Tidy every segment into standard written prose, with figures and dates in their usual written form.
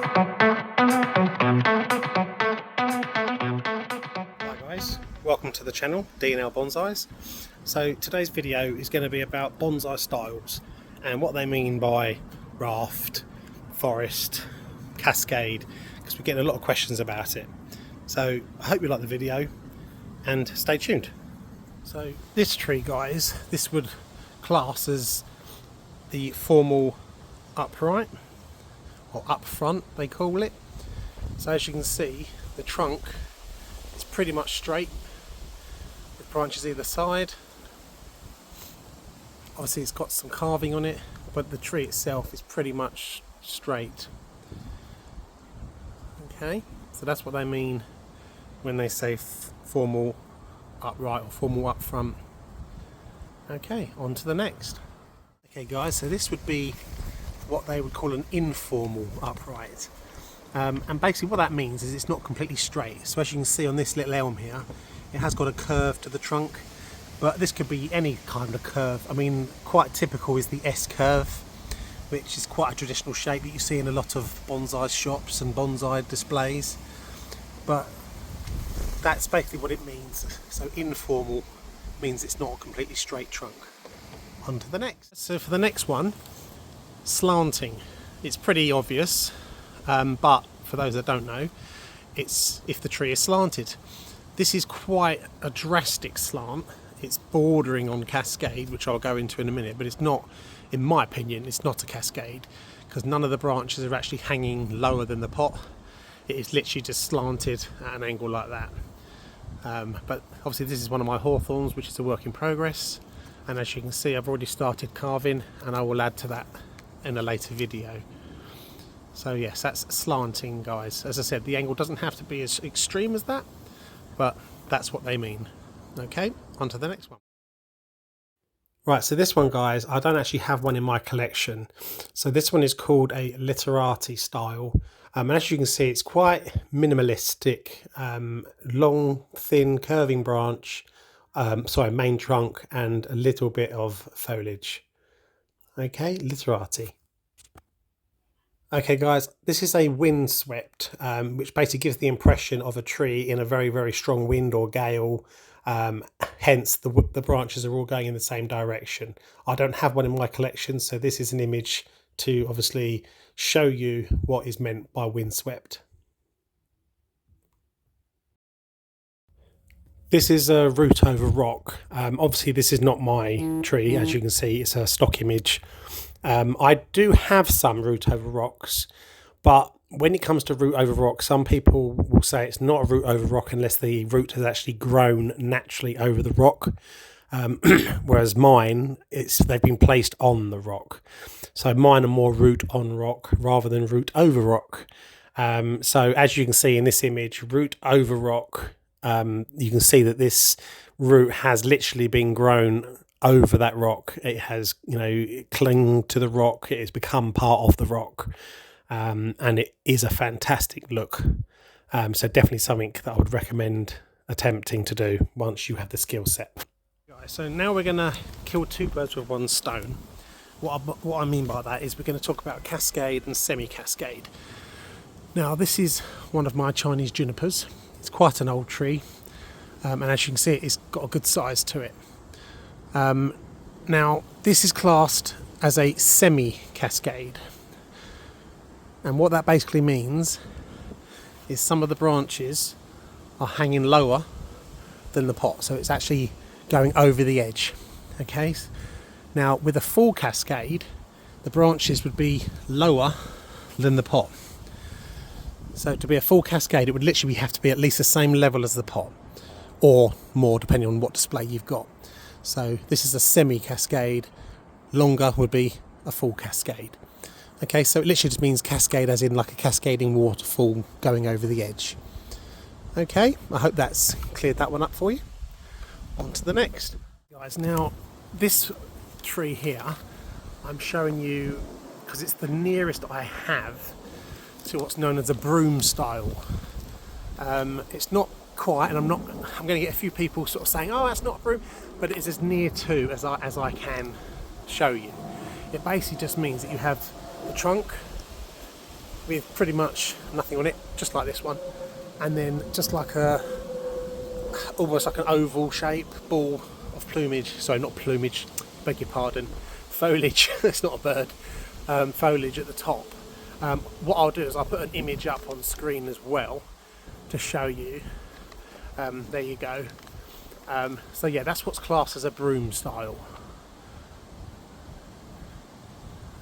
Hi guys, welcome to the channel, D&L Bonsais. So today's video is going to be about bonsai styles and what they mean by raft, forest, cascade, because we're getting a lot of questions about it. So I hope you like the video and stay tuned. So this tree, guys, this would class as the formal upright, or up front they call it. So as you can see, the trunk is pretty much straight with branches either side. Obviously it's got some carving on it, but the tree itself is pretty much straight. Okay, so that's what they mean when they say formal upright or formal up front. Okay, on to the next. Okay guys, so this would be what they would call an informal upright. And basically what that means is it's not completely straight. So as you can see on this little elm here, it has got a curve to the trunk, but this could be any kind of curve. I mean, quite typical is the S curve, which is quite a traditional shape that you see in a lot of bonsai shops and bonsai displays. But that's basically what it means. So informal means it's not a completely straight trunk. On to the next. So for the next one, slanting. It's pretty obvious, but for those that don't know, it's if the tree is slanted. This is quite a drastic slant. It's bordering on cascade, which I'll go into in a minute, but it's not, in my opinion, it's not a cascade, because none of the branches are actually hanging lower than the pot. It is literally just slanted at an angle like that. But obviously this is one of my hawthorns, which is a work in progress, and as you can see I've already started carving, and I will add to that in a later video. So yes, that's slanting, guys. As I said, the angle doesn't have to be as extreme as that, but that's what they mean. Okay, on to the next one. Right, so this one, guys, I don't actually have one in my collection. So this one is called a literati style. And as you can see, it's quite minimalistic, long, thin, curving branch, main trunk, and a little bit of foliage. Okay, literati. Okay guys, this is a windswept, which basically gives the impression of a tree in a very, very strong wind or gale. Hence the branches are all going in the same direction. I don't have one in my collection, so this is an image to obviously show you what is meant by windswept. This is a root over rock. Obviously this is not my tree, as you can see, it's a stock image. I do have some root over rocks, but when it comes to root over rock, some people will say it's not a root over rock unless the root has actually grown naturally over the rock. Whereas mine, they've been placed on the rock. So mine are more root on rock rather than root over rock. So as you can see in this image, root over rock, you can see that this root has literally been grown over that rock. It has, clung to the rock. It has become part of the rock, and it is a fantastic look. So definitely something that I would recommend attempting to do once you have the skill set. So now we're going to kill two birds with one stone. What I mean by that is we're going to talk about cascade and semi-cascade. Now this is one of my Chinese junipers. It's quite an old tree, and as you can see, it's got a good size to it. Now this is classed as a semi-cascade, and what that basically means is some of the branches are hanging lower than the pot, so it's actually going over the edge. Okay, now with a full cascade, the branches would be lower than the pot. So to be a full cascade, it would literally have to be at least the same level as the pot, or more depending on what display you've got. So this is a semi-cascade, longer would be a full cascade. Okay, so it literally just means cascade as in like a cascading waterfall going over the edge. Okay, I hope that's cleared that one up for you. On to the next. Guys, now this tree here, I'm showing you because it's the nearest I have to what's known as a broom style. It's not quite, and I'm going to get a few people sort of saying, oh, that's not a broom, but it is as near to as I can show you. It basically just means that you have the trunk, with pretty much nothing on it, just like this one, and then just like almost like an oval shape ball of plumage. Sorry, not plumage, beg your pardon, foliage. It's not a bird. Foliage at the top. What I'll do is I'll put an image up on screen as well to show you. There you go. So yeah, that's what's classed as a broom style.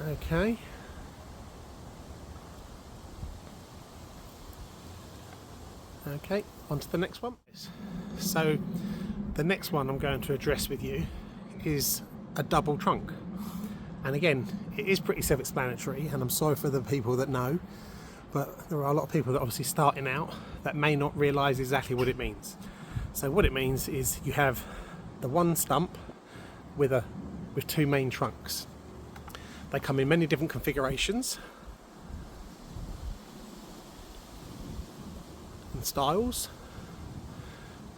Okay. Okay, on to the next one. So the next one I'm going to address with you is a double trunk. And again, it is pretty self-explanatory, and I'm sorry for the people that know, but there are a lot of people that are obviously starting out that may not realise exactly what it means. So what it means is you have the one stump with two main trunks. They come in many different configurations and styles.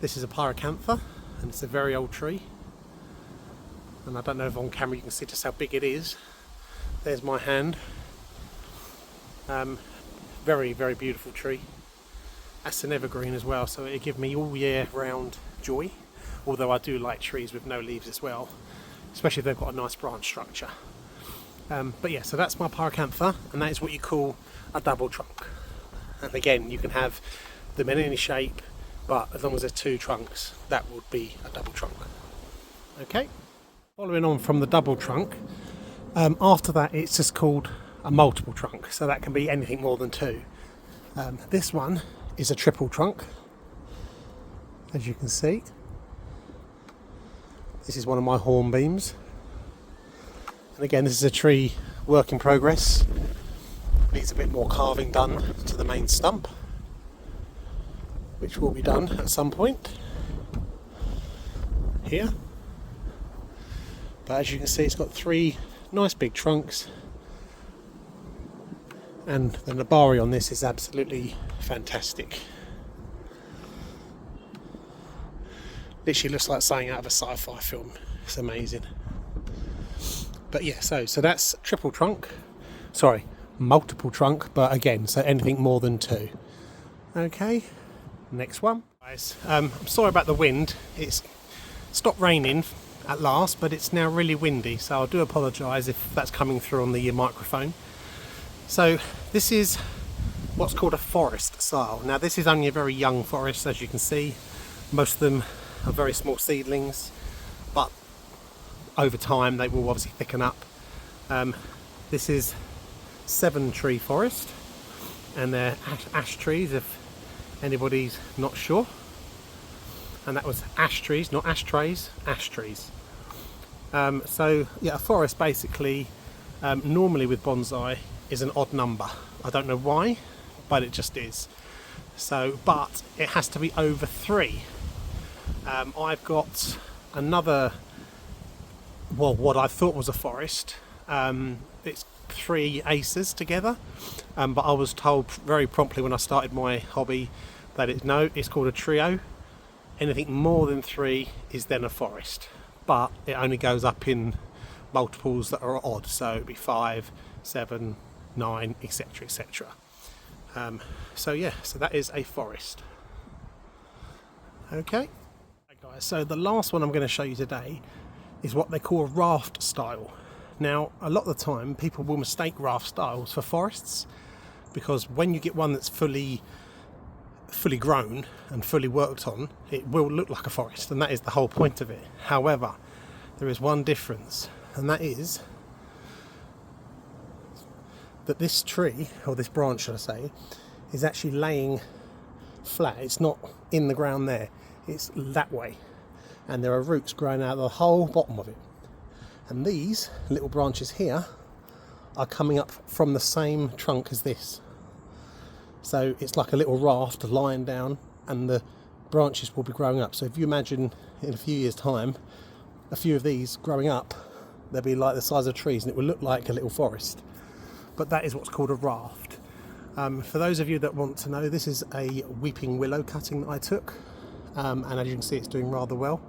This is a pyracantha, and it's a very old tree. And I don't know if on camera you can see just how big it is. There's my hand. Very, very beautiful tree. That's an evergreen as well, so it'll give me all year round joy. Although I do like trees with no leaves as well, especially if they've got a nice branch structure. But yeah, so that's my pyracantha, and that is what you call a double trunk. And again, you can have them in any shape, but as long as there's two trunks, that would be a double trunk. Okay. Following on from the double trunk, after that it's just called a multiple trunk, so that can be anything more than two. This one is a triple trunk, as you can see. This is one of my hornbeams, and again this is a tree work in progress. Needs a bit more carving done to the main stump, which will be done at some point here. But as you can see, it's got three nice big trunks, and the nabari on this is absolutely fantastic. Literally looks like something out of a sci-fi film. It's amazing. But yeah, so that's triple trunk. Sorry, multiple trunk, but again, so anything more than two. Okay, next one. Guys, I'm sorry about the wind. It's stopped raining at last, but it's now really windy, so I do apologise if that's coming through on the microphone. So this is what's called a forest style. Now this is only a very young forest, as you can see. Most of them are very small seedlings, but over time they will obviously thicken up. This is 7-tree forest, and they're ash trees if anybody's not sure. And that was ash trees, not ashtrays, ash trees. So yeah, a forest basically normally with bonsai is an odd number. I don't know why, but it just is. So, but it has to be over 3. I've got another, well, what I thought was a forest. It's 3 aces together, but I was told very promptly when I started my hobby that it's called a trio. Anything more than 3 is then a forest, but it only goes up in multiples that are odd, so it'd be 5, 7, 9, etc, etc. So yeah, so that is a forest. Okay, guys, so the last one I'm going to show you today is what they call a raft style. Now, a lot of the time people will mistake raft styles for forests, because when you get one that's fully grown and fully worked on, it will look like a forest, and that is the whole point of it. However, there is one difference, and that is that this tree, or this branch should I say, is actually laying flat. It's not in the ground there, it's that way, and there are roots growing out of the whole bottom of it, and these little branches here are coming up from the same trunk as this. So it's like a little raft lying down, and the branches will be growing up. So if you imagine in a few years' time, a few of these growing up, they'll be like the size of trees, and it will look like a little forest. But that is what's called a raft. For those of you that want to know, this is a weeping willow cutting that I took, and as you can see, it's doing rather well.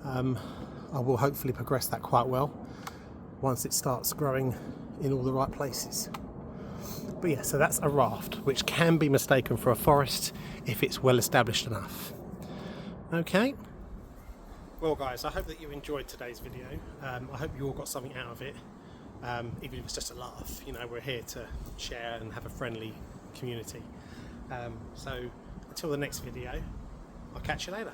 I will hopefully progress that quite well once it starts growing in all the right places. But yeah, so that's a raft, which can be mistaken for a forest if it's well established enough. Okay. Well guys, I hope that you enjoyed today's video. I hope you all got something out of it, even if it's just a laugh. You know, we're here to share and have a friendly community. So until the next video, I'll catch you later.